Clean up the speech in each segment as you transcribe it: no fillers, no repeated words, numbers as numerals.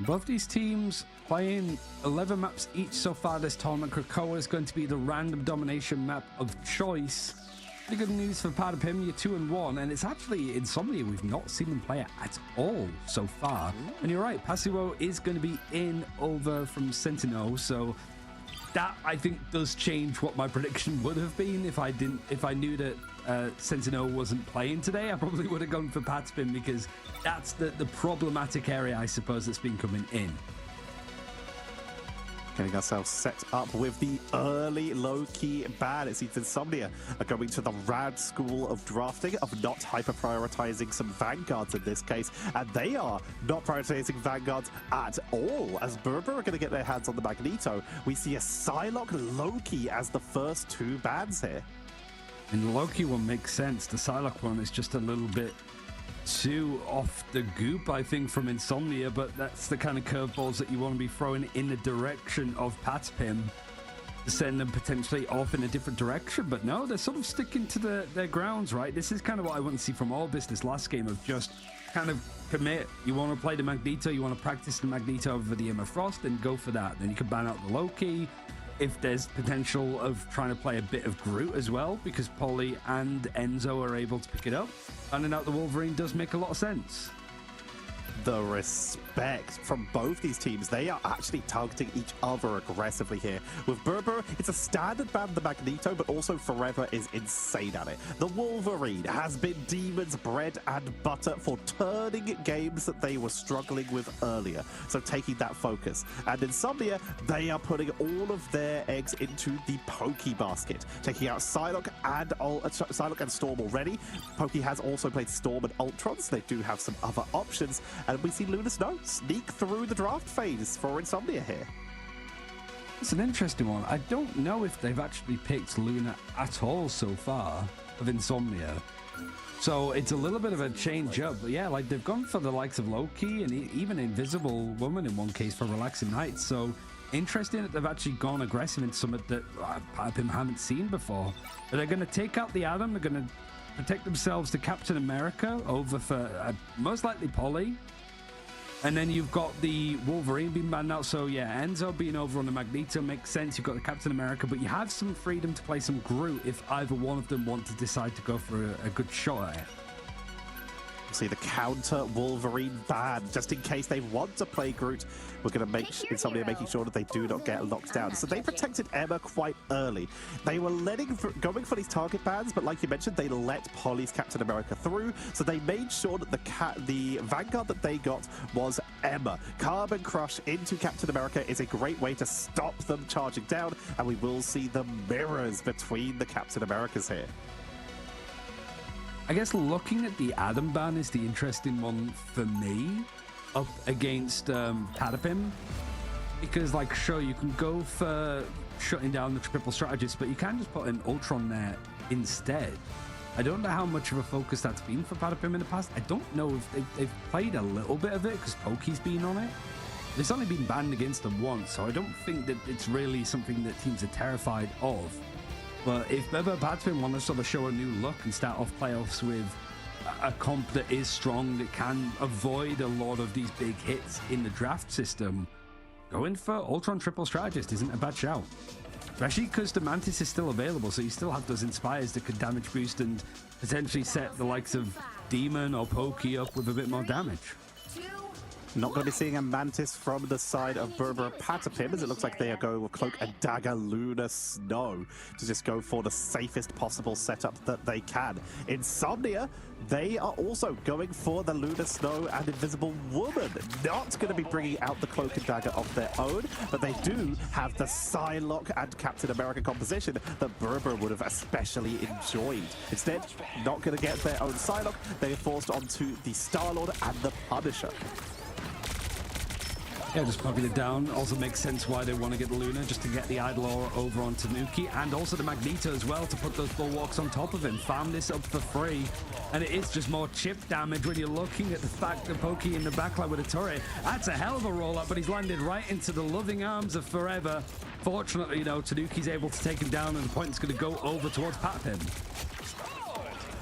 Both these teams playing 11 maps each so far this tournament. Krakoa is going to be the random domination map of choice. Pretty good news for Patapim, you're 2-1, and it's actually Insomnia. We've not seen them play it at all so far. And you're right, Pasivo is going to be in over from Sentinel, so that I think does change what my prediction would have been if I knew that Sentinel wasn't playing today. I probably would have gone for Patapim because that's the problematic area, I suppose, that's been coming in. Getting ourselves set up with the early low-key ban. It seems Insomnia are going to the rad school of drafting, of not hyper-prioritizing some Vanguards in this case, and they are not prioritizing Vanguards at all. As Brbrpatapim are going to get their hands on the Magneto, we see a Psylocke Loki as the first two bans here. And the Loki one makes sense. The Psylocke one is just a little bit too off the goop, I think, from Insomnia, but that's the kind of curveballs that you want to be throwing in the direction of Patapim to send them potentially off in a different direction. But no, they're sort of sticking to their grounds, right? This is kind of what I want to see from all business last game, of just kind of commit. You want to play the Magneto, you want to practice the Magneto over the EMEA Frost, then go for that. Then you can ban out the Loki. If there's potential of trying to play a bit of Groot as well, because Polly and Enzo are able to pick it up, banning out the Wolverine does make a lot of sense. The respect from both these teams. They are actually targeting each other aggressively here. With Brbrpatapim, it's a standard ban, the Magneto, but also Forever is insane at it. The Wolverine has been Demon's bread and butter for turning games that they were struggling with earlier. So taking that focus. And Insomnia, they are putting all of their eggs into the Pokey basket. Taking out Psylocke and Storm already. Pokey has also played Storm and Ultron, so they do have some other options. And we see Luna Snow sneak through the draft phase for Insomnia here. It's an interesting one. I don't know if they've actually picked Luna at all so far of Insomnia. So it's a little bit of a change up. But yeah, like they've gone for the likes of Loki and even Invisible Woman in one case for Relaxing Nights. So interesting that they've actually gone aggressive in something that Patapim haven't seen before. But they're going to take out the Atom. They're going to protect themselves to Captain America over for most likely Polly. And then you've got the Wolverine being banned out. So yeah, Enzo being over on the Magneto makes sense. You've got the Captain America, but you have some freedom to play some Groot if either one of them want to decide to go for a good shot at it. See the counter Wolverine ban, just in case they want to play Groot. We're going to make Insomnia making sure that they do not get locked down. So they protected EMEA quite early. They were going for these target bans, but like you mentioned, they let Polly's Captain America through. So they made sure that the Vanguard that they got was EMEA. Carbon Crush into Captain America is a great way to stop them charging down, and we will see the mirrors between the Captain Americas here. I guess looking at the Adam ban is the interesting one for me up against Patapim, because like sure you can go for shutting down the triple strategist, but you can just put an Ultron there instead. I don't know how much of a focus that's been for Patapim in the past. I don't know if they've played a little bit of it because Pokey's been on it. It's only been banned against them once, so I don't think that it's really something that teams are terrified of. But if Brbrpatapim want to sort of show a new look and start off playoffs with a comp that is strong, that can avoid a lot of these big hits in the draft system, going for Ultron Triple Strategist isn't a bad shout. Especially because the Mantis is still available, so you still have those Inspires that could damage boost and potentially set the likes of Demon or Pokey up with a bit more damage. Not going to be seeing a Mantis from the side of Brbrpatapim, as it looks like they are going with Cloak and Dagger Luna Snow to just go for the safest possible setup that they can. Insomnia, they are also going for the Luna Snow and Invisible Woman. Not going to be bringing out the Cloak and Dagger of their own, but they do have the Psylocke and Captain America composition that Brbrpatapim would have especially enjoyed. Instead, not going to get their own Psylocke. They are forced onto the Star-Lord and the Punisher. Yeah, just popping it down. Also makes sense why they want to get the Luna, just to get the Idolor over on Tanuki, and also the Magneto as well, to put those bulwarks on top of him. Farm this up for free, and it is just more chip damage when you're looking at the fact that Pokey in the backline with a turret. That's a hell of a roll-up, but he's landed right into the loving arms of Forever. Fortunately, though, Tanuki's able to take him down, and the point is going to go over towards Patapim.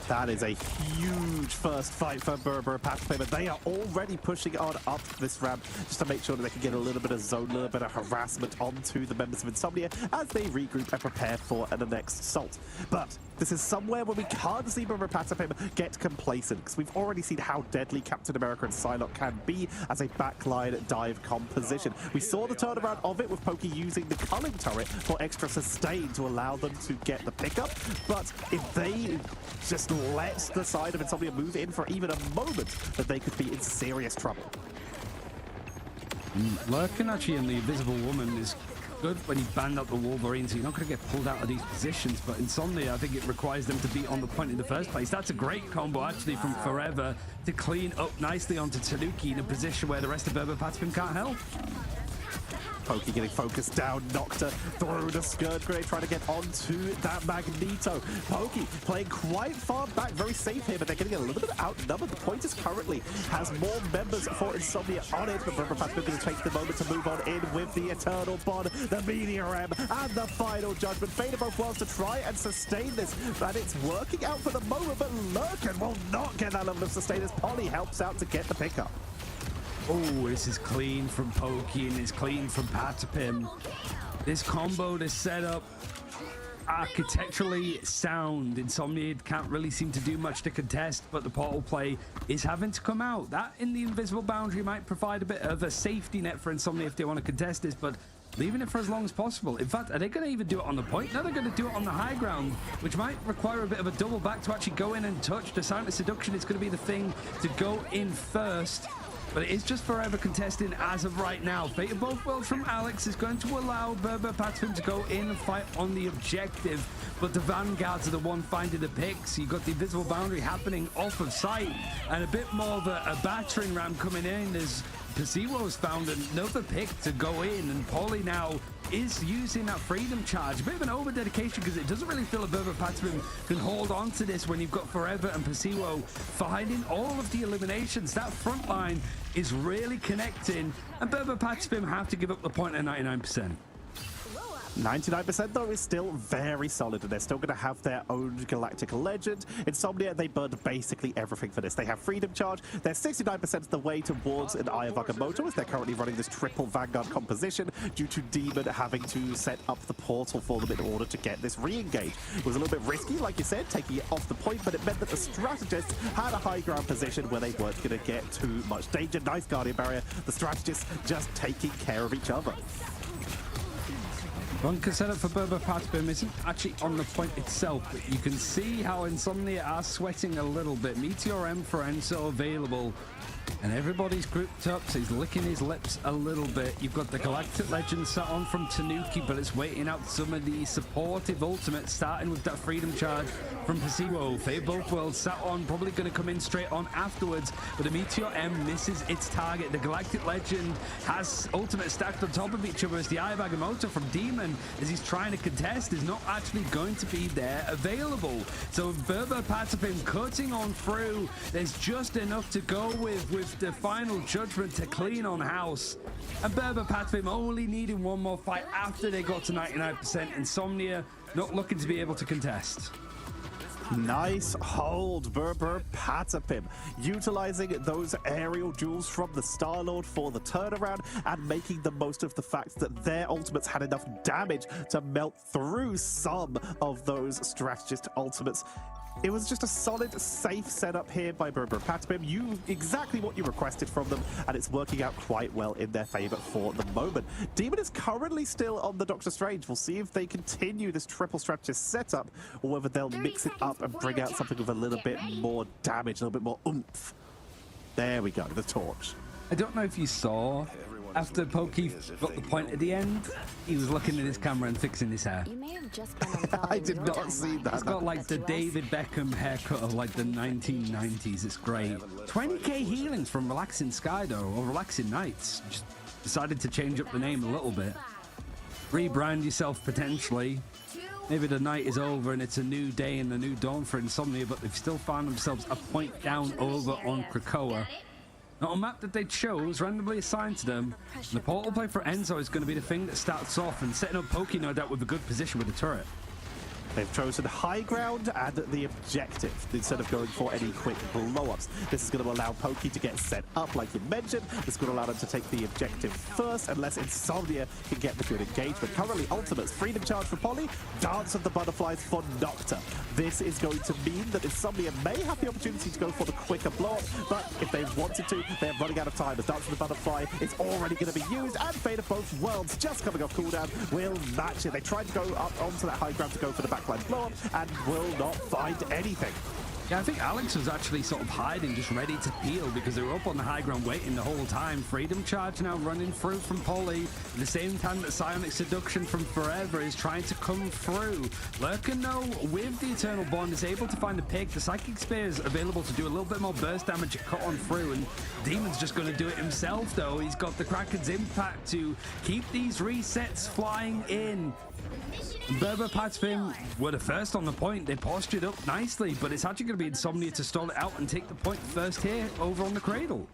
That is a huge first fight for Brbrpatapim, and they are already pushing on up this ramp just to make sure that they can get a little bit of zone, a little bit of harassment onto the members of Insomnia as they regroup and prepare for the next assault. But this is somewhere where we can't see Brbrpatapim get complacent, because we've already seen how deadly Captain America and Psylocke can be as a backline dive composition. We saw the turnaround of it with Pokey using the culling turret for extra sustain to allow them to get the pickup, but if they just let the side of Insomnia move in for even a moment, that they could be in serious trouble. Lurking actually in the Invisible Woman is good when you band up the Wolverine, so you're not going to get pulled out of these positions. But Insomnia, I think it requires them to be on the point in the first place. That's a great combo actually from Forever to clean up nicely onto Tanuki in a position where the rest of Brbrpatapim can't help. Pokey getting focused down, Nocta through the skirt grenade, trying to get onto that Magneto. Pokey playing quite far back, very safe here, but they're getting a little bit outnumbered. The Pointers currently has more members for Insomnia on it, but Brbrpatapim going to take the moment to move on in with the Eternal Bond, the Meteor M, and the Final Judgment. Fate of both worlds to try and sustain this, and it's working out for the moment, but Lurkin will not get that level of sustain as Polly helps out to get the pickup. Oh, this is clean from Pokey and it's clean from Patapim. This combo, this setup, architecturally sound. Insomnia can't really seem to do much to contest, but the portal play is having to come out. That in the invisible boundary might provide a bit of a safety net for Insomnia if they want to contest this, but leaving it for as long as possible. In fact, are they going to even do it on the point? No, they're going to do it on the high ground, which might require a bit of a double back to actually go in and touch. The Silent Seduction is going to be the thing to go in first. But it is just Forever contesting as of right now. Fate of both worlds from Alex is going to allow Brbrpatapim to go in and fight on the objective. But the Vanguards are the one finding the picks. You've got the invisible boundary happening off of sight. And a bit more of a battering ram coming in as Pasiwo's found another pick to go in. And Paulie now is using that freedom charge. A bit of an over dedication because it doesn't really feel like Brbrpatapim can hold on to this when you've got Forever and Pasiwo finding all of the eliminations. That front line is really connecting, and Brbrpatapim have to give up the point at 99%. 99% though is still very solid, and they're still going to have their own Galactic Legend. Insomnia, they burned basically everything for this. They have Freedom Charge. They're 69% of the way towards an Eye of Agamotto as they're currently running this triple Vanguard composition due to Demon having to set up the portal for them in order to get this re-engage. It was a little bit risky, like you said, taking it off the point, but it meant that the strategists had a high ground position where they weren't going to get too much danger. Nice Guardian Barrier. The strategists just taking care of each other. Bunker setup for Brbrpatapim isn't actually on the point itself, but you can see how Insomnia are sweating a little bit. Meteor M for Enzo available, and everybody's grouped up, so he's licking his lips a little bit. You've got the Galactic Legend sat on from Tanuki, but it's waiting out some of the supportive ultimates, starting with that Freedom Charge from Pasiwo. Fate of both worlds sat on, probably going to come in straight on afterwards, but the Meteor M misses its target. The Galactic Legend has ultimate stacked on top of each other as the Eye of Agamotto from Demon, as he's trying to contest, is not actually going to be there available. So Brbrpatapim cutting on through. There's just enough to go with the Final Judgment to clean on house. And Brbrpatapim only needing one more fight after they got to 99%. Insomnia not looking to be able to contest. Nice hold, Brbrpatapim, utilizing those aerial jewels from the Star-Lord for the turnaround and making the most of the fact that their ultimates had enough damage to melt through some of those strategist ultimates. It was just a solid, safe setup here by Brbrpatapim. Exactly what you requested from them, and it's working out quite well in their favor for the moment. Demon is currently still on the Doctor Strange. We'll see if they continue this triple strategist setup, or whether they'll mix it up and bring out something with a little bit more damage, a little bit more oomph. There we go, the torch. I don't know if you saw, after Pokey got the point at the end, he was looking at his camera and fixing his hair. You may have just been on I did not see that. He's got like the David Beckham haircut of like the 1990s. It's great. 20k healings from Relaxing Sky though, or Relaxing Nights. Just decided to change up the name a little bit. Rebrand yourself potentially. Maybe the night is over and it's a new day and a new dawn for Insomnia, but they've still found themselves a point down over on Krakoa. Not a map that they chose, randomly assigned to them. And the portal play for Enzo is going to be the thing that starts off and setting up Pokey, no doubt, with a good position with the turret. They've chosen high ground and the objective instead of going for any quick blow-ups. This is going to allow Pokey to get set up, like you mentioned. This is going to allow them to take the objective first, unless Insomnia can get the good engagement. Currently, ultimates, Freedom Charge for Polly, Dance of the Butterflies for Nocta. This is going to mean that Insomnia may have the opportunity to go for the quicker blow-up, but if they wanted to, they're running out of time. As Dance of the Butterfly is already going to be used, and Fate of Both Worlds, just coming off cooldown, will match it. They tried to go up onto that high ground to go for the backline blow-up, and will not find anything. Yeah, I think Alex was actually sort of hiding, just ready to peel, because they were up on the high ground waiting the whole time. Freedom Charge now running through from Polly. At the same time that Psionic Seduction from Forever is trying to come through. Lurkin, though, with the Eternal Bond, is able to find the pick. The Psychic Spear is available to do a little bit more burst damage and cut on through, and Demon's just going to do it himself, though. He's got the Kraken's Impact to keep these resets flying in. Brbrpatapim were the first on the point. They postured up nicely, but it's actually going to be Insomnia to stall it out and take the point first here over on the Cradle.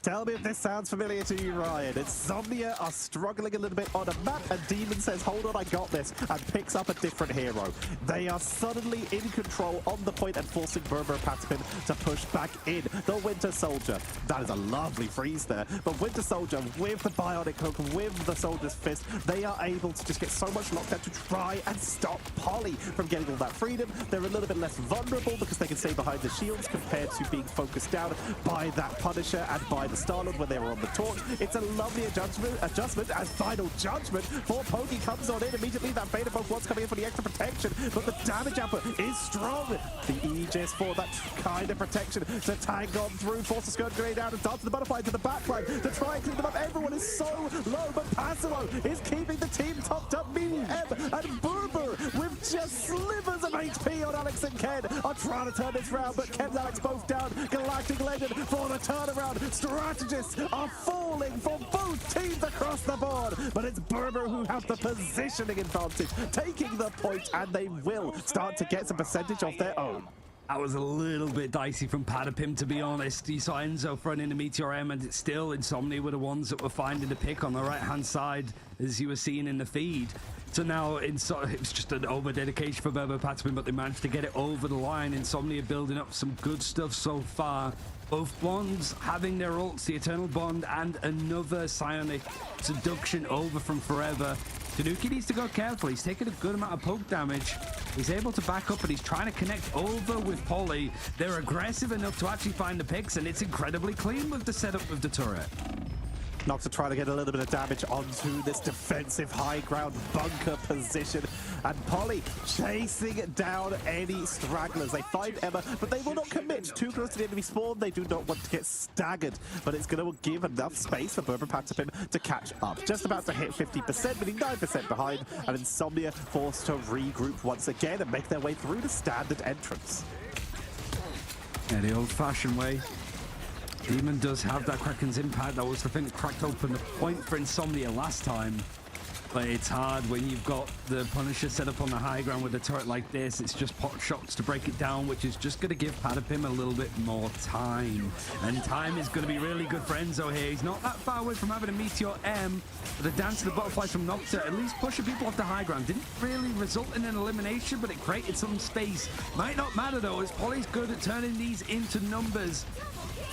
Tell me if this sounds familiar to you, Ryan. Insomnia are struggling a little bit on a map, and Demon says, hold on, I got this, and picks up a different hero. They are suddenly in control on the point and forcing Brbrpatapim to push back in. The Winter Soldier, that is a lovely freeze there, but Winter Soldier with the Bionic Hook, with the Soldier's Fist, they are able to just get so much lockdown to try and stop Polly from getting all that freedom. They're a little bit less vulnerable because they can stay behind the shields compared to being focused down by that Punisher and by the Starlord when they were on the torch. It's a lovely adjustment as Final Judgment for Pokey comes on in. Immediately that Fate of Both Worlds coming in for the extra protection, but the damage output is strong. The Aegis for that kind of protection to tag on through, force the Skirt Grenade out and Dance the Butterfly to the backline to try and clean them up. Everyone is so low, but Passimo is keeping the team topped up. Me, M, and Berber with just slivers of HP on Alex and Ken are trying to turn this round, but Ken and Alex both down. Galactic Legend for the turnaround. Strategists are falling for both teams across the board, but it's Berber who have the positioning advantage, taking the point, and they will start to get some percentage of their own. That was a little bit dicey from Patapim, to be honest. You saw Enzo throwing in a Meteor M, and it's still Insomnia were the ones that were finding the pick on the right-hand side, as you were seeing in the feed. So now it was just an over-dedication for Brbrpatapim, but they managed to get it over the line. Insomnia building up some good stuff so far. Both Bonds having their ults, the Eternal Bond and another Psionic Seduction over from Forever. Tanuki needs to go careful. He's taking a good amount of poke damage. He's able to back up, but he's trying to connect over with Polly. They're aggressive enough to actually find the picks, and it's incredibly clean with the setup of the turret. Nocta trying to get a little bit of damage onto this defensive high ground bunker position, and Polly chasing down any stragglers. They find Emma, but they will not commit too close to the enemy spawn. They do not want to get staggered, but it's going to give enough space for Brbrpatapim to catch up. Just about to hit 50%, meaning 9% behind, and Insomnia forced to regroup once again and make their way through the standard entrance. Yeah, the old-fashioned way. Demon does have that Kraken's Impact. That was the thing that cracked open the point for Insomnia last time. But it's hard when you've got the Punisher set up on the high ground with a turret like this. It's just pot shots to break it down, which is just going to give Patapim a little bit more time. And time is going to be really good for Enzo here. He's not that far away from having a Meteor M. But the Dance of the Butterflies from Nocta, at least pushing people off the high ground. Didn't really result in an elimination, but it created some space. Might not matter, though, as Polly's good at turning these into numbers.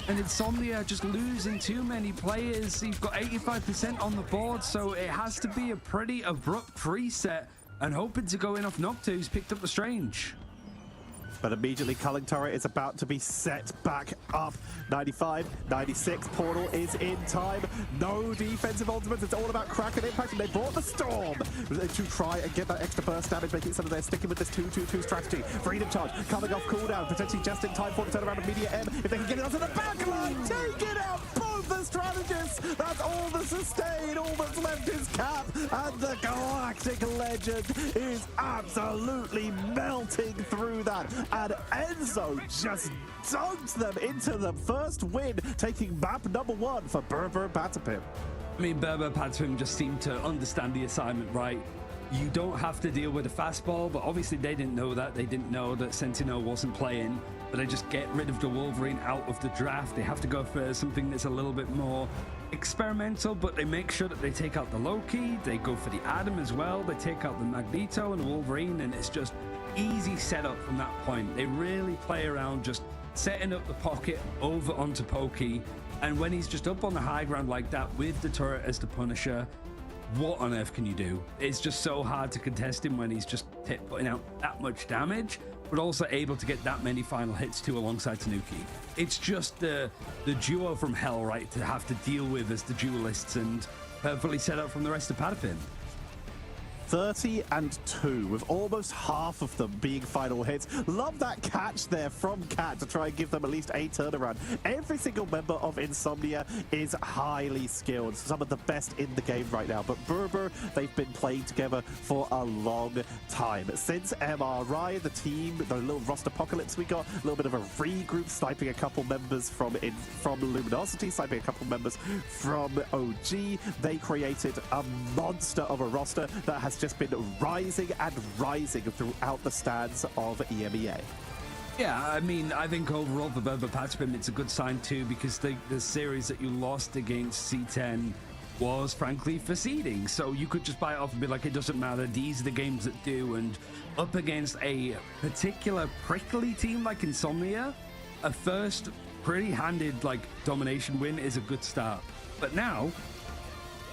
And Insomnia just losing too many players. You've got 85% on the board, so it has to be a pretty abrupt reset, and hoping to go in off Nocta, who's picked up the Strange. But immediately Culling Turret is about to be set back up. 95, 96, Portal is in time. No defensive ultimates, it's all about Kraken Impact, and they brought the Storm to try and get that extra burst damage, making it so that they're sticking with this 2-2-2 strategy. Freedom Charge coming off cooldown, potentially just in time for the turnaround of Media M. If they can get it onto the back line, take it out! Both the strategists! That's all the sustain, all that's left is Cap, and the Galactic Legend is absolutely melting through that. And Enzo just dunked them into the first win, taking map number 1 for Brbrpatapim. I mean, Brbrpatapim just seemed to understand the assignment right. You don't have to deal with a fastball, but obviously they didn't know that. They didn't know that Sentinel wasn't playing, but they just get rid of the Wolverine out of the draft. They have to go for something that's a little bit more experimental, but they make sure that they take out the Loki. They go for the Adam as well. They take out the Magneto and the Wolverine, and it's just easy setup from that point. They really play around just setting up the pocket over onto Pokey, and when he's just up on the high ground like that with the turret as the punisher, what on earth can you do? It's just so hard to contest him when he's just putting out that much damage, but also able to get that many final hits too alongside Tanuki. It's just the duo from hell, right, to have to deal with as the duelists, and perfectly set up from the rest of Patapim. 30-2, with almost half of them being final hits. Love that catch there from Cat to try and give them at least a turnaround. Every single member of Insomnia is highly skilled, some of the best in the game right now. But Brber, they've been playing together for a long time. Since MRI, the team, the little roster apocalypse we got, a little bit of a regroup, sniping a couple members from Luminosity, sniping a couple members from OG. They created a monster of a roster that has just been rising and rising throughout the stands of EMEA. Yeah, I mean, I think overall for Brbrpatapim, it's a good sign too, because the series that you lost against C10 was frankly for seeding. So you could just buy it off and be like, it doesn't matter, these are the games that do. And up against a particular prickly team like Insomnia, a first pretty handed like domination win is a good start. But now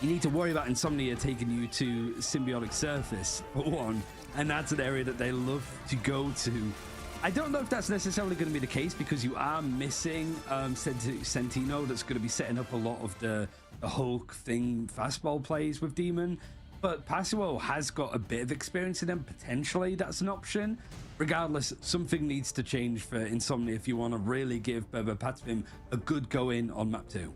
you need to worry about Insomnia taking you to Symbiotic Surface, for one, and that's an area that they love to go to. I don't know if that's necessarily going to be the case, because you are missing Sentino, that's going to be setting up a lot of the Hulk thing fastball plays with Demon, but Pasuo has got a bit of experience in them. Potentially that's an option. Regardless, something needs to change for Insomnia if you want to really give Brbrpatapim a good go in on map 2.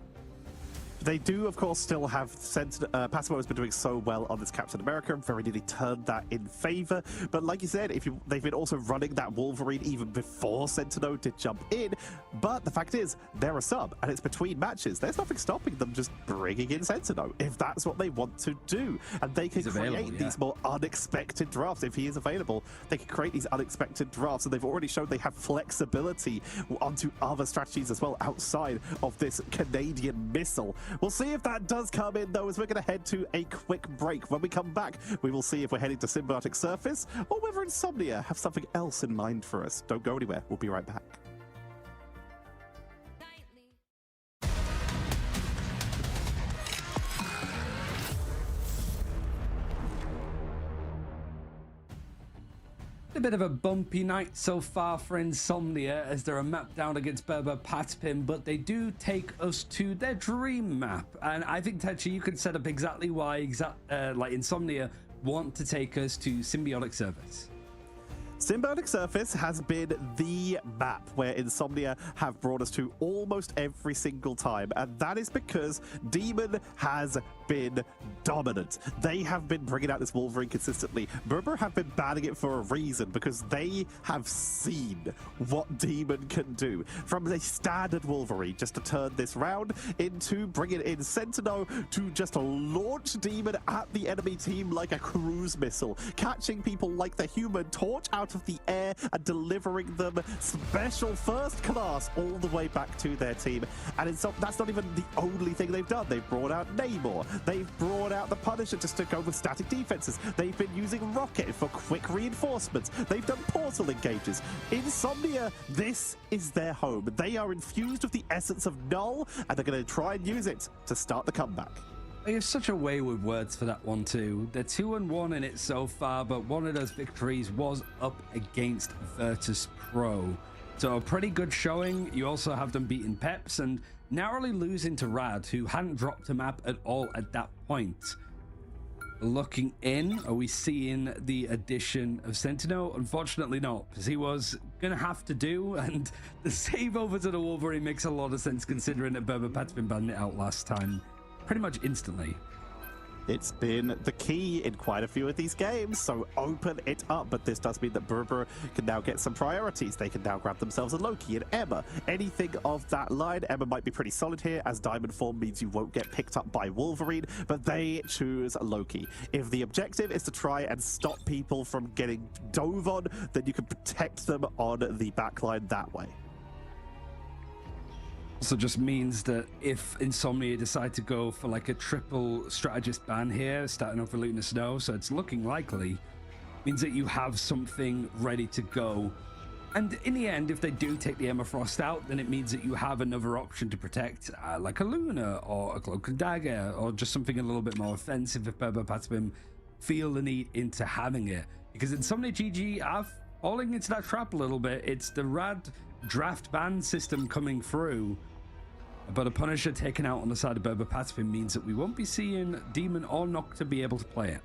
They do, of course, still have Pasuo has been doing so well on this Captain America and very nearly turned that in favor. But like you said, they've been also running that Wolverine even before Sentinel did jump in. But the fact is, they're a sub, and it's between matches. There's nothing stopping them just bringing in Sentinel if that's what they want to do. And they can create these more unexpected drafts. If he is available, they can create these unexpected drafts. And they've already shown they have flexibility onto other strategies as well outside of this Canadian missile. We'll see if that does come in, though, as we're going to head to a quick break. When we come back, we will see if we're heading to Symbiotic Surface or whether Insomnia have something else in mind for us. Don't go anywhere. We'll be right back. A bit of a bumpy night so far for Insomnia, as they're a map down against Brbrpatapim, but they do take us to their dream map. And I think, Techi, you could set up exactly why like Insomnia want to take us to Symbiotic Surface. Symbiotic Surface has been the map where Insomnia have brought us to almost every single time, and that is because Demon has been dominant. They have been bringing out this Wolverine consistently. Brber have been banning it for a reason, because they have seen what Demon can do. From a standard Wolverine, just to turn this round into bringing in Sentinel to just launch Demon at the enemy team like a cruise missile, catching people like the Human Torch out of the air and delivering them special first class all the way back to their team. And that's not even the only thing they've done. They've brought out Namor. They've brought out the Punisher just to go with static defenses. They've been using Rocket for quick reinforcements. They've done portal engages. Insomnia, this is their home. They are infused with the essence of Null, and they're going to try and use it to start the comeback. They have such a way with words for that one too. They're 2-1 in it so far, but one of those victories was up against Virtus Pro. So a pretty good showing. You also have them beating Peps and narrowly losing to Rad, who hadn't dropped a map at all at that point. Looking in, are we seeing the addition of Sentinel? Unfortunately not, because he was going to have to do, and the save over to the Wolverine makes a lot of sense considering that Brbrpatapim banned it out last time pretty much instantly. It's been the key in quite a few of these games, so open it up. But this does mean that Brber can now get some priorities. They can now grab themselves a Loki and Emma. Anything of that line. Emma might be pretty solid here, as Diamond Form means you won't get picked up by Wolverine, but they choose Loki. If the objective is to try and stop people from getting dove on, then you can protect them on the backline that way. Also just means that if Insomnia decide to go for like a triple strategist ban here, starting off with Luna Snow, so it's looking likely means that you have something ready to go. And in the end, if they do take the EMEA Frost out, then it means that you have another option to protect, like a Luna or a Cloak and Dagger, or just something a little bit more offensive if Brbrpatapim feel the need into having it. Because Insomnia GG are falling into that trap a little bit. It's the rad draft ban system coming through, but a Punisher taken out on the side of Brbrpatapim means that we won't be seeing Demon or Nocta be able to play it.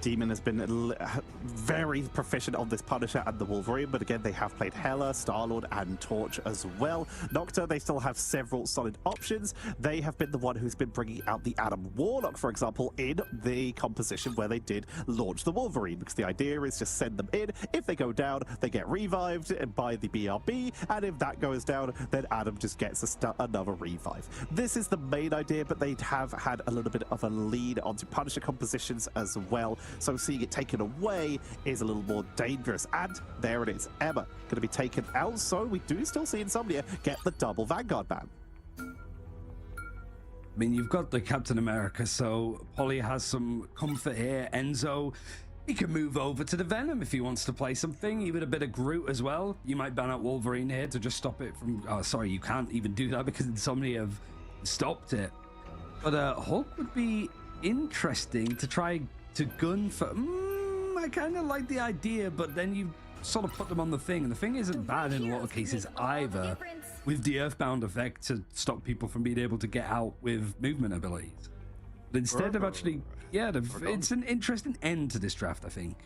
Demon has been very proficient on this Punisher and the Wolverine, but again, they have played Hela, Star-Lord, and Torch as well. Nocta, they still have several solid options. They have been the one who's been bringing out the Adam Warlock, for example, in the composition where they did launch the Wolverine, because the idea is just send them in. If they go down, they get revived by the BRB, and if that goes down, then Adam just gets another revive. This is the main idea, but they have had a little bit of a lead onto Punisher compositions as well. So seeing it taken away is a little more dangerous. And there it is. EMEA going to be taken out. So we do still see Insomnia get the double Vanguard ban. I mean, you've got the Captain America, so Polly has some comfort here. Enzo, he can move over to the Venom if he wants to play something, even a bit of Groot as well. You might ban out Wolverine here to just stop it from... Oh, sorry, you can't even do that because Insomnia have stopped it. But Hulk would be interesting to try to gun for. I kind of like the idea, but then you sort of put them on the thing, and the thing isn't bad in a lot of cases either, with the Earthbound effect to stop people from being able to get out with movement abilities. But instead of actually, yeah, it's an interesting end to this draft, I think.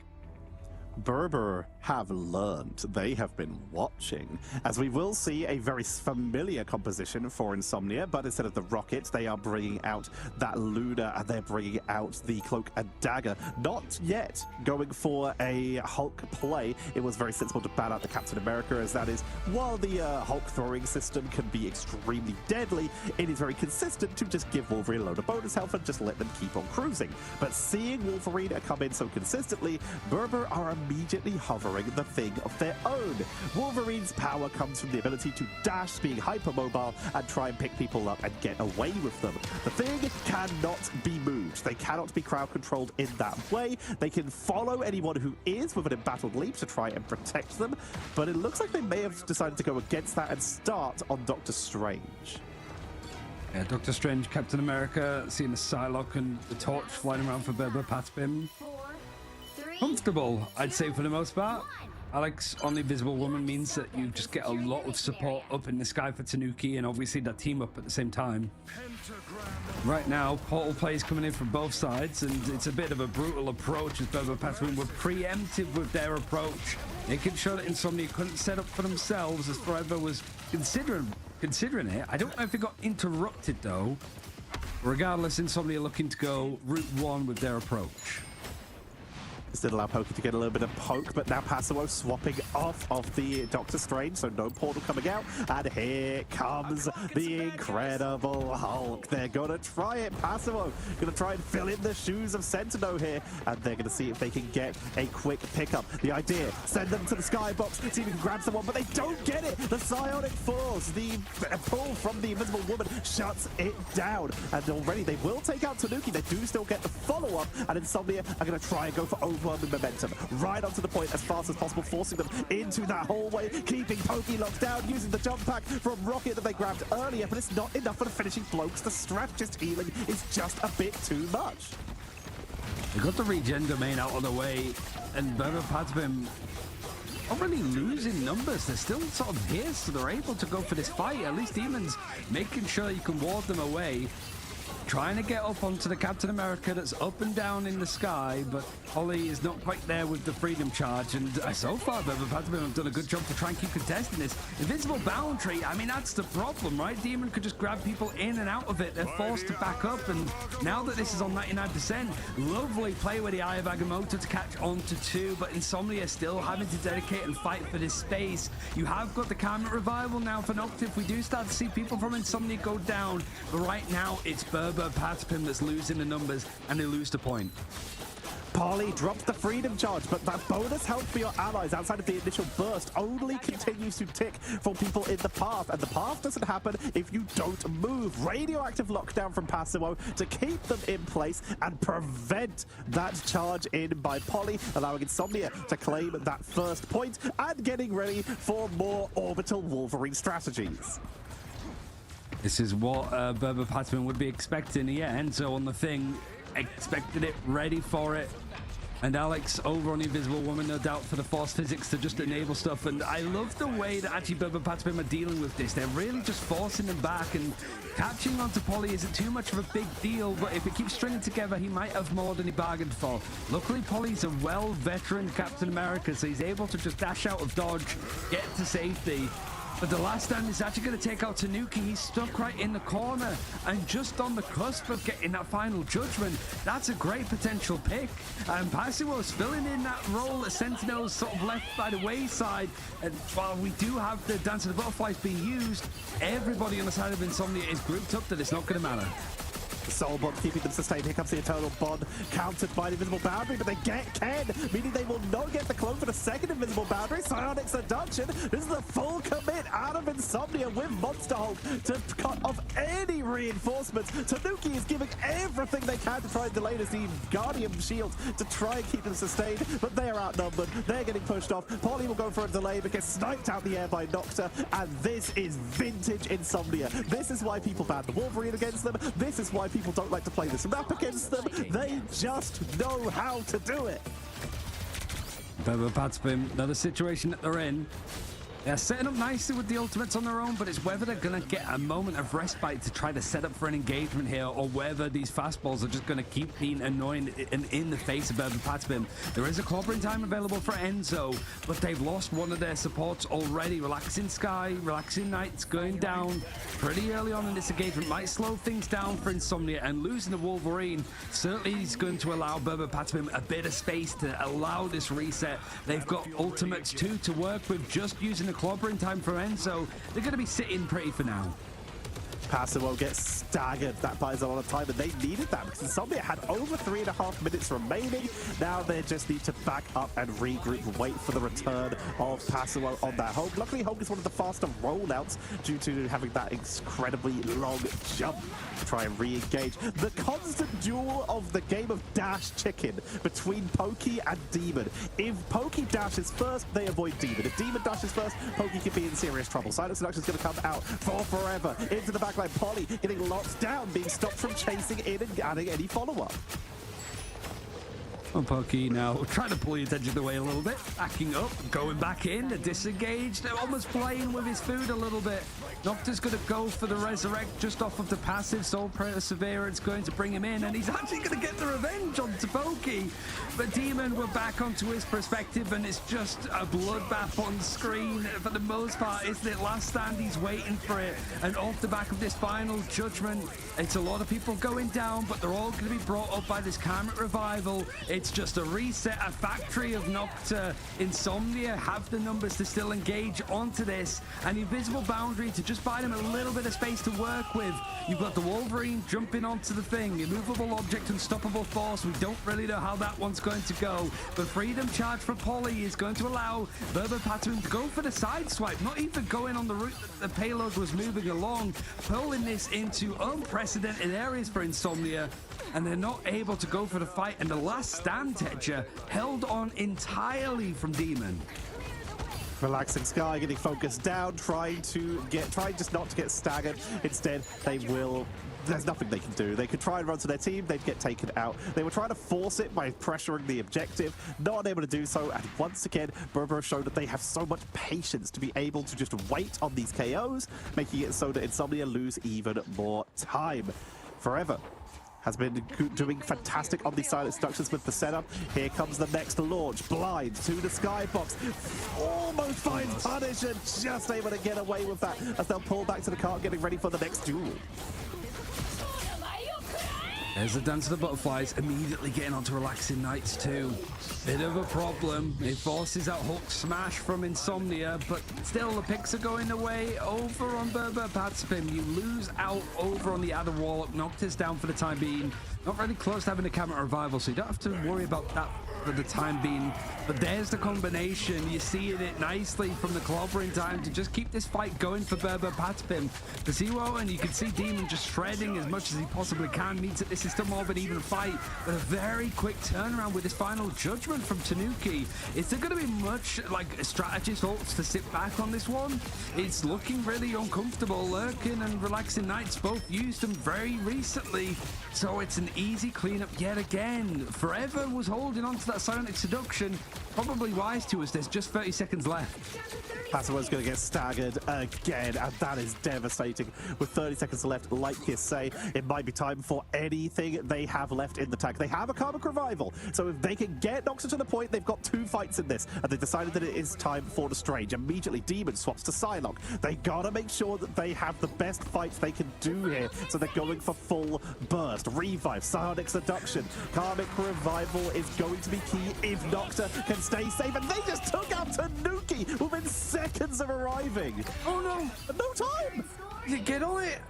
Brr have learned. They have been watching, as we will see a very familiar composition for Insomnia, but instead of the rockets, they are bringing out that Luna, and they're bringing out the Cloak and Dagger. Not yet going for a Hulk play. It was very sensible to ban out the Captain America, as that is, while the Hulk throwing system can be extremely deadly, it is very consistent to just give Wolverine a load of bonus health and just let them keep on cruising. But seeing Wolverine come in so consistently, Brr are immediately hovering the thing of their own. Wolverine's power comes from the ability to dash, being hypermobile, and try and pick people up and get away with them. The thing cannot be moved. They cannot be crowd controlled in that way. They can follow anyone who is with an embattled leap to try and protect them, but it looks like they may have decided to go against that and start on Doctor Strange. Yeah, Doctor Strange, Captain America, seeing the Psylocke and the Torch flying around for Brbrpatapim. Comfortable, I'd say, for the most part. Alex on the Invisible Woman means that you just get a lot of support up in the sky for Tanuki, and obviously that team up at the same time. Right now, portal plays coming in from both sides, and it's a bit of a brutal approach as Brbrpatapim were preemptive with their approach, making sure that Insomnia couldn't set up for themselves, as Forever was considering it. I don't know if it got interrupted though. Regardless, Insomnia looking to go route one with their approach. This did allow Pokey to get a little bit of poke, but now Passimo swapping off of the Doctor Strange, so no portal coming out. And here comes the Incredible Hulk. They're going to try it. Passimo going to try and fill in the shoes of Sentinel here, and they're going to see if they can get a quick pickup. The idea, send them to the skybox, see if we can grab someone, but they don't get it. The Psionic Force, the pull from the Invisible Woman shuts it down. And already they will take out Tanuki. They do still get the follow-up, and Insomnia are going to try and go for overwhelming momentum right onto the point as fast as possible, forcing them into that hallway, keeping Pokey locked down, using the jump pack from Rocket that they grabbed earlier, but it's not enough for the finishing blokes. The strategist healing is just a bit too much. They got the regen domain out of the way, and Brbrpatapim not really losing numbers. They're still sort of here, so they're able to go for this fight. At least Demons making sure you can ward them away. Trying to get up onto the Captain America that's up and down in the sky, but Holly is not quite there with the Freedom Charge, and so far Brbrpatapim have done a good job to try and keep contesting this. Invincible Boundary, I mean, that's the problem, right? Demon could just grab people in and out of it. They're forced to back up, and now that this is on 99%, lovely play with the Eye of Agamotto to catch on to two, but Insomnia still having to dedicate and fight for this space. You have got the Karmic Revival now for Nocta if we do start to see people from Insomnia go down, but right now it's Brbrpatapim that's losing the numbers, and they lose the point. Polly drops the freedom charge, but that bonus health for your allies outside of the initial burst only continues to tick for people in the path, and the path doesn't happen if you don't move. Radioactive lockdown from Passimo to keep them in place and prevent that charge in by Polly, allowing Insomnia to claim that first point and getting ready for more orbital Wolverine strategies. This is what Brbrpatapim would be expecting. Yeah, Enzo on the thing, expected it, ready for it. And Alex over on the Invisible Woman, no doubt, for the force physics to just enable stuff. And I love the way that actually Brbrpatapim are dealing with this. They're really just forcing them back, and catching onto Polly isn't too much of a big deal, but if it keeps stringing together, he might have more than he bargained for. Luckily, Polly's a well-veteran Captain America, so he's able to just dash out of dodge, get to safety. But the last stand is actually going to take out Tanuki. He's stuck right in the corner and just on the cusp of getting that final judgment. That's a great potential pick. And Passimo's filling in that role as Sentinel's sort of left by the wayside. And while we do have the Dance of the Butterflies being used, everybody on the side of Insomnia is grouped up that it's not going to matter. The Soul Bond keeping them sustained. Here comes the Eternal Bond, countered by the Invisible Boundary, but they get Ken, meaning they will not get the clone for the second Invisible Boundary. Psionic Seduction. This is a full commit out of Insomnia with Monster Hulk to cut off any reinforcements. Tanuki is giving everything they can to try and delay this Guardian Shield to try and keep them sustained, but they are outnumbered. They're getting pushed off. Polly will go for a delay, but gets sniped out the air by Nocta, and this is vintage Insomnia. This is why people ban the Wolverine against them. This is why people don't like to play this map against them. They just know how to do it. Brbrpatapim, another situation that they're in. They're setting up nicely with the ultimates on their own, but it's whether they're going to get a moment of respite to try to set up for an engagement here, or whether these fastballs are just going to keep being annoying and in the face of Brbrpatapim. There is a clobbering time available for Enzo, but they've lost one of their supports already. Relaxing Sky, Relaxing Night's going down pretty early on in this engagement. Might slow things down for Insomnia, and losing the Wolverine certainly is going to allow Brbrpatapim a bit of space to allow this reset. They've got ultimates too to work with, just using the clobbering time for Enzo. They're going to be sitting pretty for now. Passimo gets staggered. That buys a lot of time, and they needed that because Insomnia had over 3.5 minutes remaining. Now they just need to back up and regroup, wait for the return of Passimo on that Hulk. Luckily, Hulk is one of the faster rollouts due to having that incredibly long jump to try and re-engage. The constant duel of the game of dash chicken between Pokey and Demon. If Pokey dashes first, they avoid Demon. If Demon dashes first, Pokey could be in serious trouble. Silent Seduction is going to come out for forever into the back. Like Polly getting locked down, being stopped from chasing in and adding any follow-up. Well, Pokey now trying to pull your attention away a little bit, backing up, going back in, disengaged, almost playing with his food a little bit. Nocta's going to go for the resurrect just off of the passive. Soul Perseverance going to bring him in, and he's actually going to get the revenge onto Pokey. But Demon, we're back onto his perspective, and it's just a bloodbath on screen for the most part, isn't it? Last stand, he's waiting for it, and off the back of this final judgment, it's a lot of people going down, but they're all going to be brought up by this karmic revival. It's just a reset, a factory of Nocta. Insomnia have the numbers to still engage onto this, and the Invisible Boundary to just buy them a little bit of space to work with. You've got the Wolverine jumping onto the thing, immovable object, unstoppable force. We don't really know how that one's going to go, but freedom charge for Polly is going to allow Brbrpatapim to go for the side swipe, not even going on the route that the payload was moving along, pulling this into unprecedented areas for Insomnia, and they're not able to go for the fight. And the last stand, Tetcher, held on entirely from Demon. Relaxing Sky getting focused down, trying just not to get staggered. Instead, there's nothing they can do. They could try and run to their team, they'd get taken out. They were trying to force it by pressuring the objective, not able to do so, and once again, Brbo showed that they have so much patience to be able to just wait on these KOs, making it so that Insomnia lose even more time. Forever has been doing fantastic on these silent seductions with the setup. Here comes the next launch. Blind to the skybox. Almost finds punish and just able to get away with that as they'll pull back to the cart, getting ready for the next duel. There's the Dance of the Butterflies, immediately getting onto Relaxing Nights too. Bit of a problem. It forces out Hulk Smash from Insomnia, but still the picks are going away over on Brbrpatapim. You lose out over on the Adam Warlock. Noctis down for the time being. Not really close to having a camera revival, so you don't have to worry about that for the time being. But there's the combination. You're seeing it nicely from the clobbering time to just keep this fight going for Brbrpatapim. The Zero, and you can see Demon just shredding as much as he possibly can. Means that this is still more of an even fight, but a very quick turnaround with this final judgment from Tanuki. Is there going to be much like strategist ults to sit back on this one? It's looking really uncomfortable. Lurking and Relaxing Nights both used them very recently, so it's an easy cleanup yet again. Forever was holding on to that Psionic Seduction. Probably wise to us. There's just 30 seconds left. Password's going to get staggered again, and that is devastating. With 30 seconds left, like you say, it might be time for anything they have left in the tank. They have a Karmic Revival, so if they can get Noxer to the point, they've got 2 fights in this, and they've decided that it is time for the Strange. Immediately, Demon swaps to Psylocke. They gotta make sure that they have the best fights they can do here, so they're going for full burst. Revive, Psionic Seduction, Karmic Revival is going to be key if Nocta can stay safe, and they just took out Tanuki within seconds of arriving. Oh no! No time! Get on it!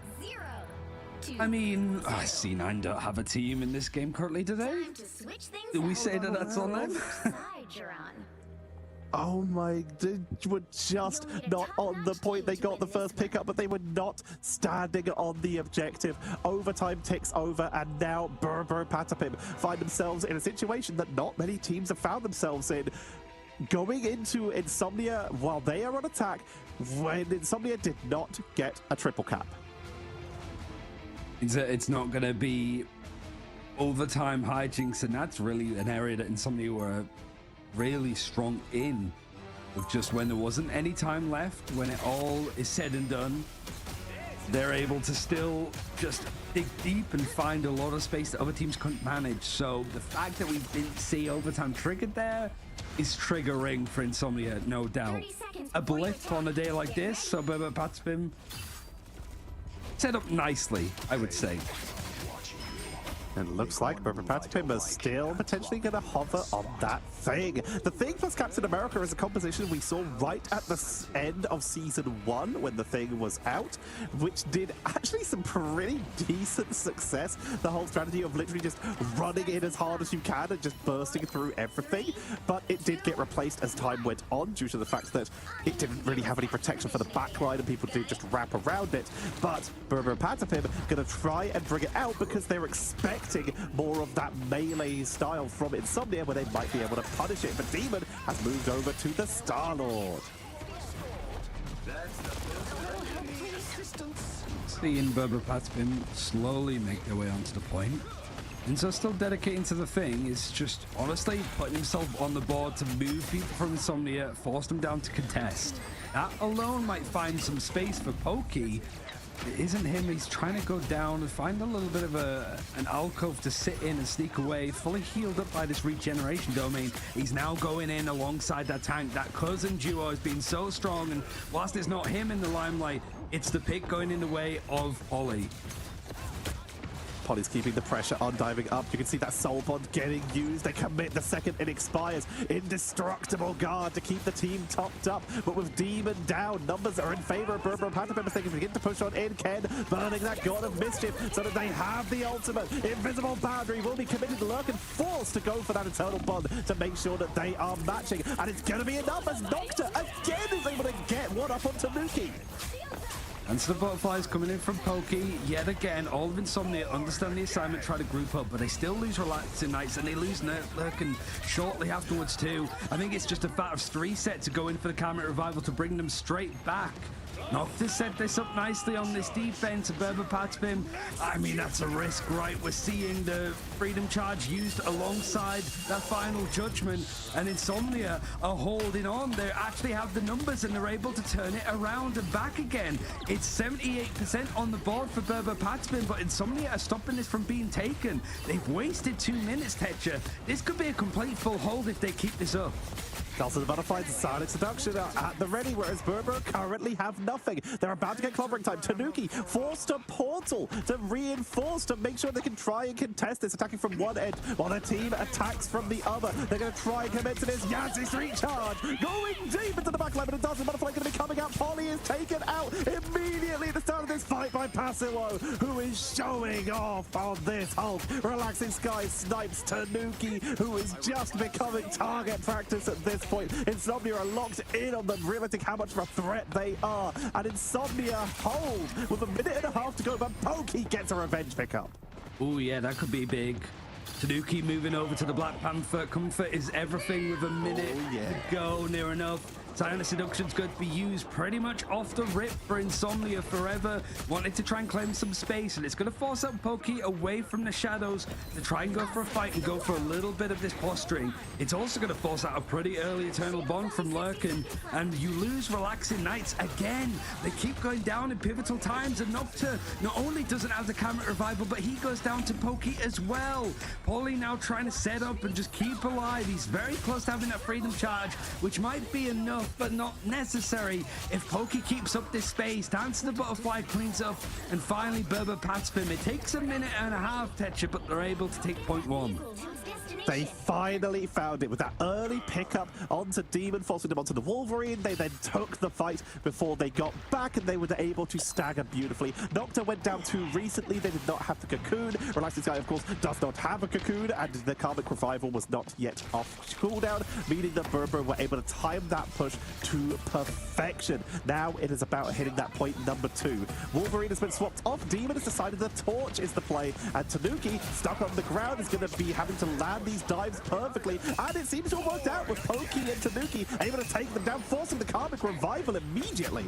I mean, C9 don't have a team in this game currently, do they? Do we say that that's on them? Oh my, they were just not on the point. They got the first pickup, but they were not standing on the objective. Overtime ticks over, and now Brbrpatapim find themselves in a situation that not many teams have found themselves in. Going into Insomnia while they are on attack, when Insomnia did not get a triple cap. It's not going to be overtime hijinks, and that's really an area that Insomnia were really strong in. With just when there wasn't any time left, when it all is said and done, they're able to still just dig deep and find a lot of space that other teams couldn't manage. So the fact that we didn't see overtime triggered there is triggering for Insomnia, no doubt. A blip on a day like this, so Brbrpatapim set up nicely, I would say. And looks like Brbrpatapim is still potentially going to hover on that thing. The thing plus Captain America is a composition we saw right at the end of Season 1 when the thing was out, which did actually some pretty decent success. The whole strategy of literally just running in as hard as you can and just bursting through everything. But it did get replaced as time went on due to the fact that it didn't really have any protection for the backline and people did just wrap around it. But Brbrpatapim going to try and bring it out because they're expecting more of that melee style from Insomnia where they might be able to punish it, but Demon has moved over to the Star-Lord. Seeing Brbrpatapim slowly make their way onto the point. And so still dedicating to the thing is just honestly putting himself on the board to move people from Insomnia, force them down to contest. That alone might find some space for Pokey. It isn't him. He's trying to go down and find a little bit of an alcove to sit in and sneak away, fully healed up by this regeneration domain. He's now going in alongside that tank. That cousin duo has been so strong, and whilst it's not him in the limelight, it's the pick going in the way of Ollie. Polly's keeping the pressure on diving up. You can see that soul bond getting used. They commit the second it expires. Indestructible guard to keep the team topped up. But with Demon down, numbers are in favor of Brbrpatapim as they can begin to push on in. Ken burning that God of Mischief so that they have the ultimate. Invisible Boundary will be committed. Lurk and forced to go for that eternal bond to make sure that they are matching. And it's going to be enough as Nocta again is able to get one up on Tanuki. And so the butterflies coming in from Pokey yet again. All of Insomnia understand the assignment, try to group up, but they still lose Relaxing Nights and they lose Lurkin shortly afterwards too. I think it's just a fact of reset to go in for the Karmic Revival to bring them straight back. Noctis set this up nicely on this defense of Brbrpatapim. I mean, that's a risk, right? We're seeing the Freedom Charge used alongside that final judgment, and Insomnia are holding on. They actually have the numbers and they're able to turn it around and back again. It's 78% on the board for Brbrpatapim, but Insomnia are stopping this from being taken. They've wasted 2 minutes, Tetcher. This could be a complete full hold if they keep this up. Also, the Butterflies and Psionic Seduction are at the ready, whereas Brber currently have nothing. nothing. They're about to get clobbering time. Tanuki forced a portal to reinforce to make sure they can try and contest this, attacking from one end while their team attacks from the other. They're going to try and commit to this. Yazzie's recharge going deep into the backline, but it doesn't. Butterfly going to be coming out. Polly is taken out immediately at the start of this fight by Passilo, who is showing off on this Hulk. Relaxing Sky snipes Tanuki, who is just becoming target practice at this point. Insomnia are locked in on them, realizing how much of a threat they are. And Insomnia hold with a minute and a half to go, but Pokey gets a revenge pickup. Oh yeah, that could be big. Tanuki moving over to the Black Panther. Comfort is everything with a minute to go, near enough. Silent Seduction's going to be used pretty much off the rip for Insomnia forever. Wanted to try and claim some space, and it's going to force out Pokey away from the shadows to try and go for a fight and go for a little bit of this posturing. It's also going to force out a pretty early Eternal Bond from Lurkin, and you lose Relaxing Knights again. They keep going down in pivotal times, and Nocta not only doesn't have the camera revival, but he goes down to Pokey as well. Paulie now trying to set up and just keep alive. He's very close to having that freedom charge, which might be enough, but not necessary if Pokey keeps up this space. Dance the Butterfly cleans up, and finally Brbrpatapim. It takes a minute and a half, Tetcher, but they're able to take point one. They finally found it with that early pickup onto Demon, forcing them onto the Wolverine. They then took the fight before they got back, and they were able to stagger beautifully. Nocta went down too recently. They did not have the cocoon. Relaxing Sky, of course, does not have a cocoon, and the Karmic Revival was not yet off cooldown, meaning that Brber were able to time that push to perfection. Now it is about hitting that point number 2. Wolverine has been swapped off. Demon has decided the torch is the play, and Tanuki, stuck on the ground, is going to be having to land these dives perfectly, and it seems to have worked out with Pokey and Tanuki able to take them down, forcing the Karmic Revival immediately.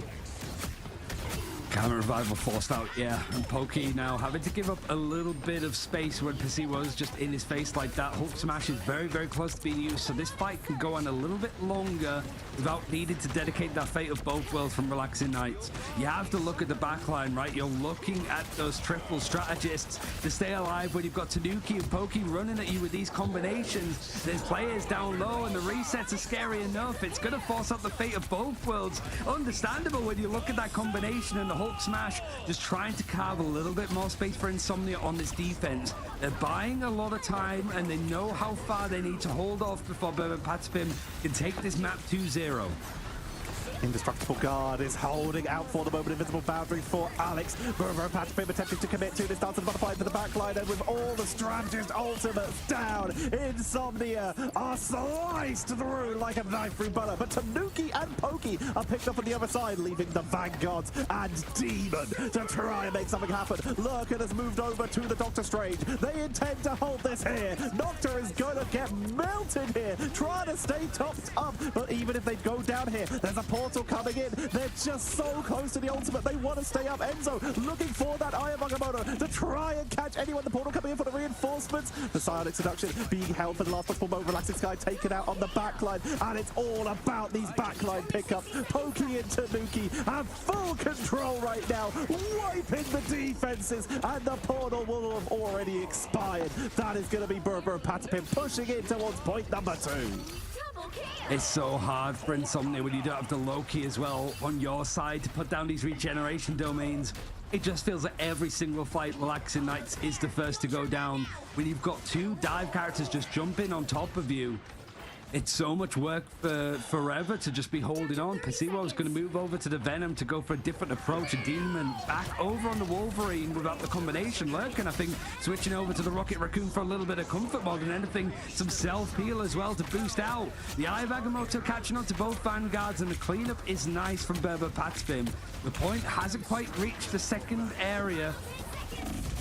Camera revival forced out, yeah. And Pokey now having to give up a little bit of space when Pissy was just in his face like that. Hulk Smash is very, very close to being used, so this fight can go on a little bit longer without needing to dedicate that fate of both worlds from Relaxing Knights. You have to look at the backline, right? You're looking at those triple strategists to stay alive when you've got Tanuki and Pokey running at you with these combinations. There's players down low, and the resets are scary enough. It's going to force out the fate of both worlds. Understandable when you look at that combination and the Hulk Smash just trying to carve a little bit more space for Insomnia on this defense. They're buying a lot of time, and they know how far they need to hold off before Brbrpatapim can take this map 2-0. Indestructible Guard is holding out for the moment. Invisible boundary for Alex. Brbrpatapim attempting to commit to this dance of the butterfly to the backline, and with all the strategist ultimates down, Insomnia are sliced through like a knife through butter. But Tanuki and Pokey are picked up on the other side, leaving the Vanguards and Demon to try and make something happen. Lurkin has moved over to the Doctor Strange. They intend to hold this here. Nocta is going to get melted here, trying to stay topped up. But even if they go down here, there's a portal coming in. They're just so close to the ultimate. They want to stay up. Enzo looking for that Eye of Agamotto to try and catch anyone. The portal coming in for the reinforcements. The Psionic Seduction being held for the last possible moment. Relaxing Sky taken out on the backline, and it's all about these backline pickups. Pokey and Tanuki have full control right now, wiping the defenses, and the portal will have already expired. That is going to be Brbrpatapim pushing in towards point number 2. It's so hard for Insomnia when you don't have the Loki as well on your side to put down these regeneration domains. It just feels like every single fight Relaxing Knights is the first to go down. When you've got 2 dive characters just jumping on top of you, it's so much work for forever to just be holding on. Pasiwo's going to move over to the Venom to go for a different approach. A Demon back over on the Wolverine without the combination. Lurkin, I think, switching over to the Rocket Raccoon for a little bit of comfort more than anything. Some self-heal as well to boost out. The Eye of Agamotto catching on to both Vanguards, and the cleanup is nice from Brbrpatapim. The point hasn't quite reached the second area.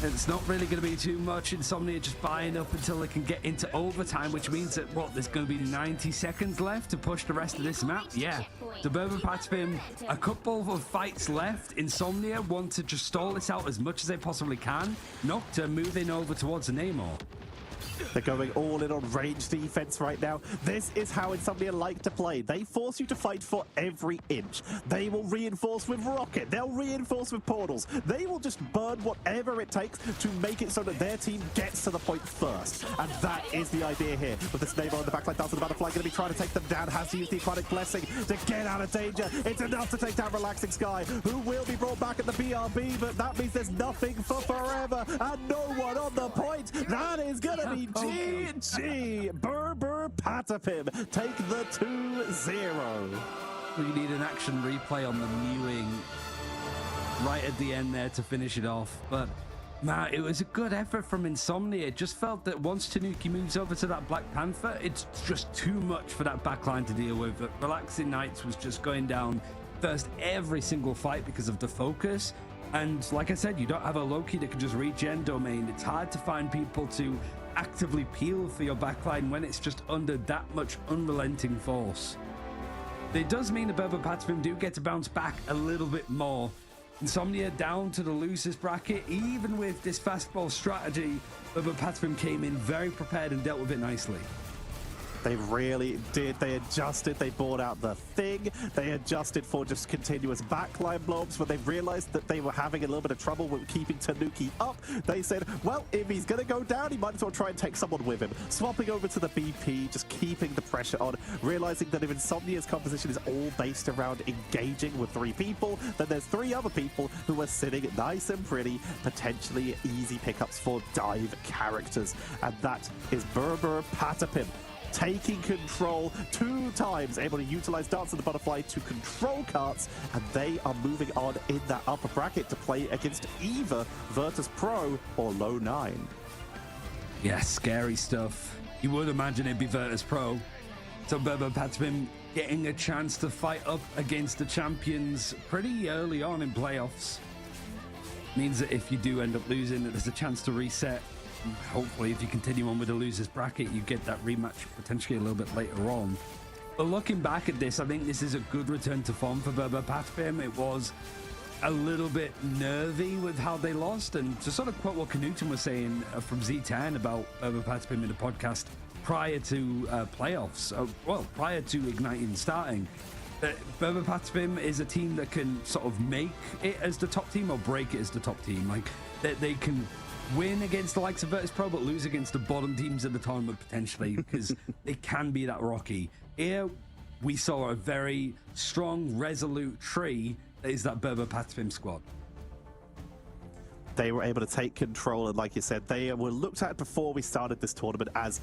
It's not really going to be too much. Insomnia just buying up until they can get into overtime, which means that, what, there's going to be 90 seconds left to push the rest of this map? Yeah. The Brbrpatapim, a couple of fights left. Insomnia want to just stall this out as much as they possibly can. Nocta moving over towards the Namor. They're going all in on range defense right now. This is how Insomnia like to play. They force you to fight for every inch. They will reinforce with rocket. They'll reinforce with portals. They will just burn whatever it takes to make it so that their team gets to the point first. And that is the idea here. With this Naval on the backline, Dance of the Butterfly going to be trying to take them down. Has to use the Aquatic Blessing to get out of danger. It's enough to take down Relaxing Sky, who will be brought back at the BRB, but that means there's nothing for forever and no one on the point. That is going to be GG. Brbrpatapim take the 2-0. We need an action replay on the mewing right at the end there to finish it off. But man, it was a good effort from Insomnia. It just felt that once Tanuki moves over to that Black Panther, it's just too much for that backline to deal with. But Relaxing Knights was just going down first every single fight because of the focus. And like I said, you don't have a Loki that can just regen domain. It's hard to find people to actively peel for your backline when it's just under that much unrelenting force. It does mean the Brbrpatapim do get to bounce back a little bit more. Insomnia down to the losers bracket. Even with this fastball strategy, Brbrpatapim came in very prepared and dealt with it nicely. They really did. They adjusted. They bought out the thing. They adjusted for just continuous backline blobs. When they realized that they were having a little bit of trouble with keeping Tanuki up, they said, well, if he's going to go down, he might as well try and take someone with him. Swapping over to the BP, just keeping the pressure on, realizing that if Insomnia's composition is all based around engaging with 3 people, then there's 3 other people who are sitting nice and pretty, potentially easy pickups for dive characters. And that is Brbrpatapim taking control 2 times, able to utilize Dance of the Butterfly to control carts, and they are moving on in that upper bracket to play against either Virtus Pro or Low 9. Yeah, scary stuff. You would imagine it'd be Virtus Pro. So Brbrpatapim getting a chance to fight up against the champions pretty early on in playoffs. Means that if you do end up losing, that there's a chance to reset. Hopefully, if you continue on with the losers bracket, you get that rematch potentially a little bit later on. But looking back at this, I think this is a good return to form for Brbrpatapim. It was a little bit nervy with how they lost, and to sort of quote what Knuten was saying from Z10 about Brbrpatapim in the podcast prior to playoffs, well, prior to Igniting starting, Brbrpatapim is a team that can sort of make it as the top team or break it as the top team. Like, they can win against the likes of Virtus Pro, but lose against the bottom teams of the tournament potentially, because they can be that rocky. Here, we saw a very strong, resolute tree that is that Brbrpatapim squad. They were able to take control, and like you said, they were looked at before we started this tournament as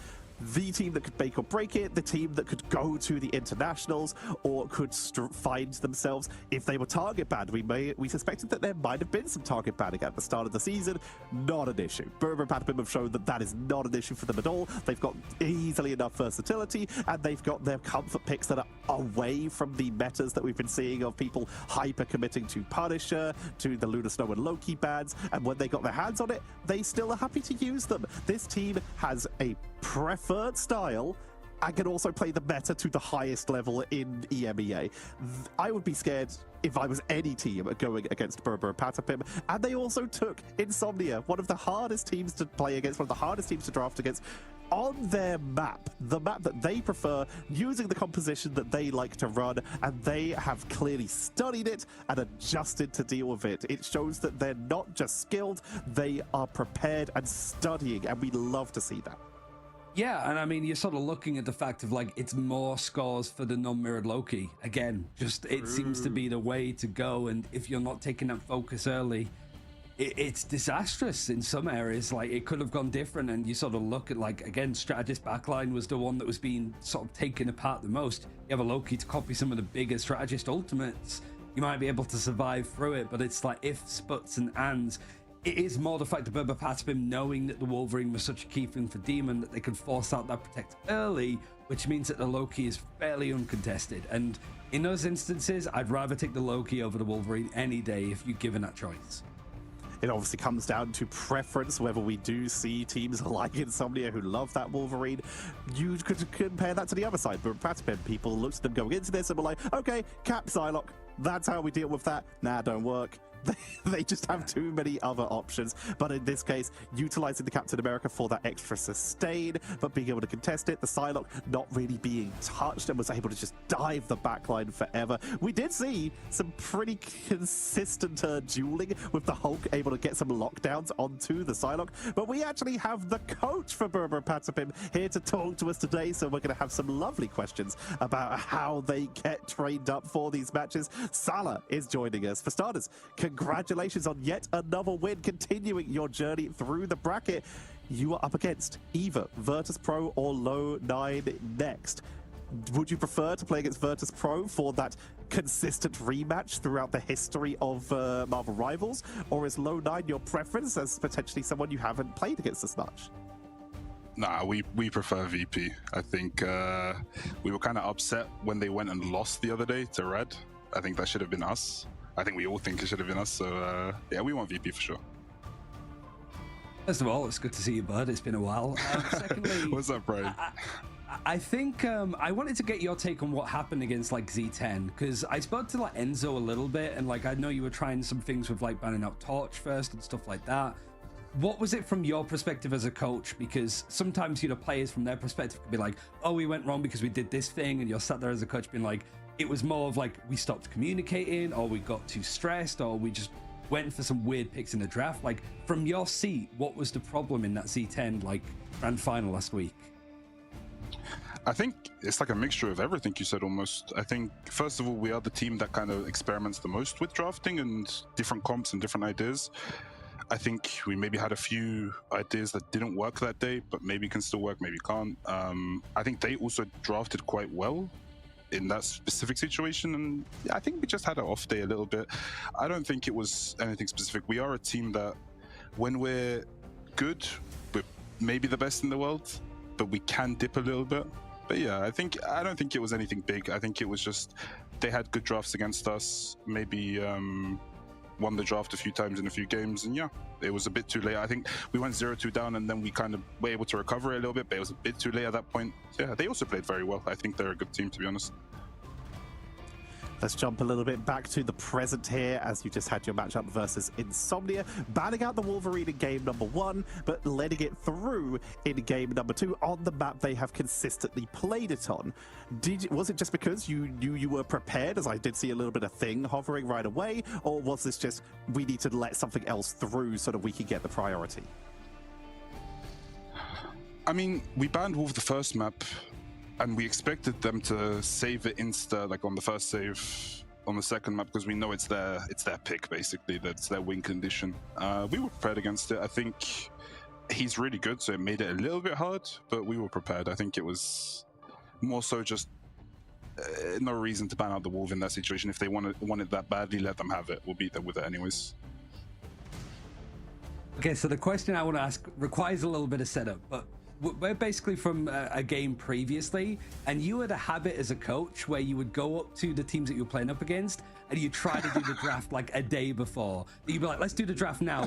the team that could make or break it, the team that could go to the internationals or could find themselves if they were target banned. We suspected that there might have been some target banning at the start of the season. Not an issue. Brbrpatapim have shown that that is not an issue for them at all. They've got easily enough versatility, and they've got their comfort picks that are away from the metas that we've been seeing of people hyper committing to Punisher, to the Lunar Snow and Loki bans, and when they got their hands on it, they still are happy to use them. This team has a preferred style and can also play the meta to the highest level in EMEA. I would be scared if I was any team going against Brbrpatapim, and they also took Insomnia, one of the hardest teams to play against, one of the hardest teams to draft against, on their map, the map that they prefer, using the composition that they like to run, and they have clearly studied it and adjusted to deal with it. It shows that they're not just skilled, they are prepared and studying, and we love to see that. Yeah, and I mean, you're sort of looking at the fact of, like, it's more scores for the non-mirrored Loki. Again, just it seems to be the way to go, and if you're not taking that focus early, it's disastrous in some areas. Like, it could have gone different, and you sort of look at, like, again, Strategist backline was the one that was being sort of taken apart the most. You have a Loki to copy some of the bigger Strategist ultimates, you might be able to survive through it, but it's like ifs, buts, and ands. It is more the fact of Brbrpatapim knowing that the Wolverine was such a key thing for Demon that they could force out that Protect early, which means that the Loki is fairly uncontested. And in those instances, I'd rather take the Loki over the Wolverine any day if you're given that choice. It obviously comes down to preference, whether we do see teams like Insomnia who love that Wolverine. You could compare that to the other side. Brbrpatapim, people looked at them going into this and were like, okay, Cap Psylocke, that's how we deal with that. Nah, don't work. They just have too many other options. But in this case, utilizing the Captain America for that extra sustain, but being able to contest it, the Psylocke not really being touched and was able to just dive the backline forever. We did see some pretty consistent dueling with the Hulk able to get some lockdowns onto the Psylocke, but we actually have the coach for Brbrpatapim here to talk to us today, so we're going to have some lovely questions about how they get trained up for these matches. Salah is joining us. For starters, congratulations on yet another win, continuing your journey through the bracket. You are up against either Virtus Pro or Low 9 next. Would you prefer to play against Virtus Pro for that consistent rematch throughout the history of Marvel Rivals, or is Low 9 your preference as potentially someone you haven't played against as much? Nah, we prefer VP. I think we were kind of upset when they went and lost the other day to Red. I think that should have been us. I think we all think it should have been us. So yeah, we want VP for sure. First of all, it's good to see you, bud. It's been a while. Secondly, what's up, Brian? I think I wanted to get your take on what happened against like Z10, because I spoke to like Enzo a little bit, and like I know you were trying some things with like banning out Torch first and stuff like that. What was it from your perspective as a coach? Because sometimes, you know, players from their perspective could be like, oh, we went wrong because we did this thing, and you're sat there as a coach being like, it was more of like we stopped communicating, or we got too stressed, or we just went for some weird picks in the draft. Like, from your seat, what was the problem in that Z10 like grand final last week? I think it's like a mixture of everything you said almost. I think, first of all, we are the team that kind of experiments the most with drafting and different comps and different ideas. I think we maybe had a few ideas that didn't work that day, but maybe can still work, maybe can't. I think they also drafted quite well in that specific situation, and I think we just had an off day a little bit. I don't think it was anything specific. We are a team that, when we're good, we're maybe the best in the world, but we can dip a little bit. But yeah, I don't think it was anything big. I think it was just they had good drafts against us, maybe won the draft a few times in a few games, and yeah, it was a bit too late. I think we went 0-2 down, and then we kind of were able to recover it a little bit, but it was a bit too late at that point. Yeah, they also played very well. I think they're a good team, to be honest. Let's jump a little bit back to the present here, as you just had your matchup versus Insomnia, banning out the Wolverine in game number 1, but letting it through in game number 2 on the map they have consistently played it on. Was it just because you knew you were prepared, as I did see a little bit of thing hovering right away, or was this just, we need to let something else through so that we can get the priority? I mean, we banned Wolf the first map, and we expected them to save it insta, like on the first save on the second map, because we know it's their pick, basically. That's their win condition. We were prepared against it. I think he's really good, so it made it a little bit hard, but we were prepared. I think it was more so just no reason to ban out the Wolf in that situation. If they want it that badly, let them have it. We'll beat them with it anyways. Okay, so the question I want to ask requires a little bit of setup, but we're basically from a game previously, and you had a habit as a coach where you would go up to the teams that you were playing up against and you try to do the draft like a day before. You'd be like, let's do the draft now.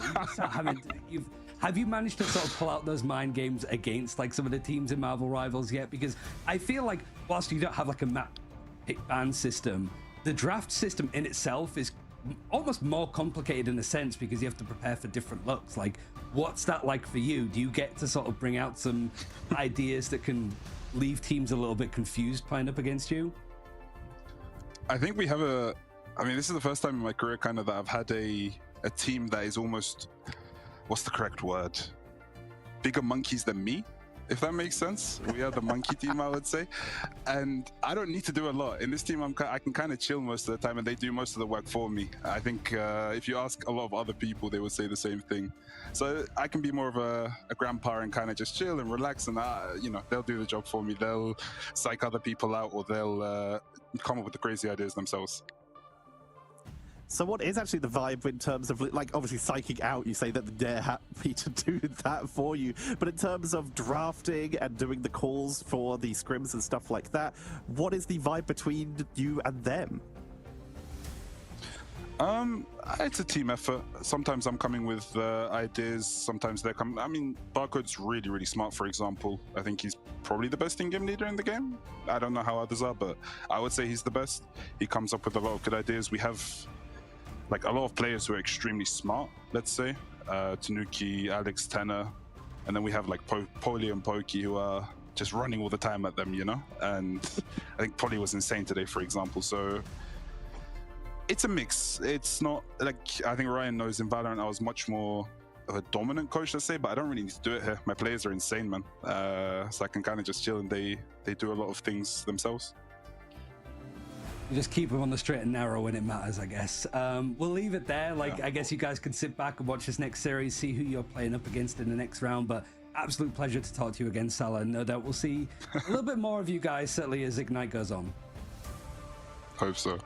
Have you managed to sort of pull out those mind games against like some of the teams in Marvel Rivals yet? Because I feel like whilst you don't have like a map pick ban system, the draft system in itself is almost more complicated in a sense, because you have to prepare for different looks. Like, what's that like for you? Do you get to sort of bring out some ideas that can leave teams a little bit confused playing up against you? I think we have I mean, this is the first time in my career kind of that I've had a team that is almost, what's the correct word? Bigger monkeys than me, if that makes sense. We are the monkey team, I would say. And I don't need to do a lot. In this team, I can kind of chill most of the time, and they do most of the work for me. I think if you ask a lot of other people, they would say the same thing. So I can be more of a grandpa and kind of just chill and relax, and you know, they'll do the job for me. They'll psych other people out, or they'll come up with the crazy ideas themselves. So what is actually the vibe in terms of, like, obviously psyching out, you say that they're happy to do that for you, but in terms of drafting and doing the calls for the scrims and stuff like that, what is the vibe between you and them? It's a team effort. Sometimes I'm coming with ideas, sometimes they're coming. I mean, Barcode's really, really smart, for example. I think he's probably the best in-game leader in the game. I don't know how others are, but I would say he's the best. He comes up with a lot of good ideas. We have like a lot of players who are extremely smart, let's say, Tanuki, Alex, Tenor, and then we have like Poli and Pokey who are just running all the time at them, you know? And I think Poli was insane today, for example. So it's a mix. It's not like, I think Ryan knows in Valorant I was much more of a dominant coach, let's say, but I don't really need to do it here. My players are insane, man. So I can kind of just chill and they do a lot of things themselves. You just keep them on the straight and narrow when it matters, I guess. We'll leave it there. Like, I guess you guys can sit back and watch this next series, see who you're playing up against in the next round. But absolute pleasure to talk to you again, Salah. No doubt we'll see a little bit more of you guys, certainly as Ignite goes on. Hope so.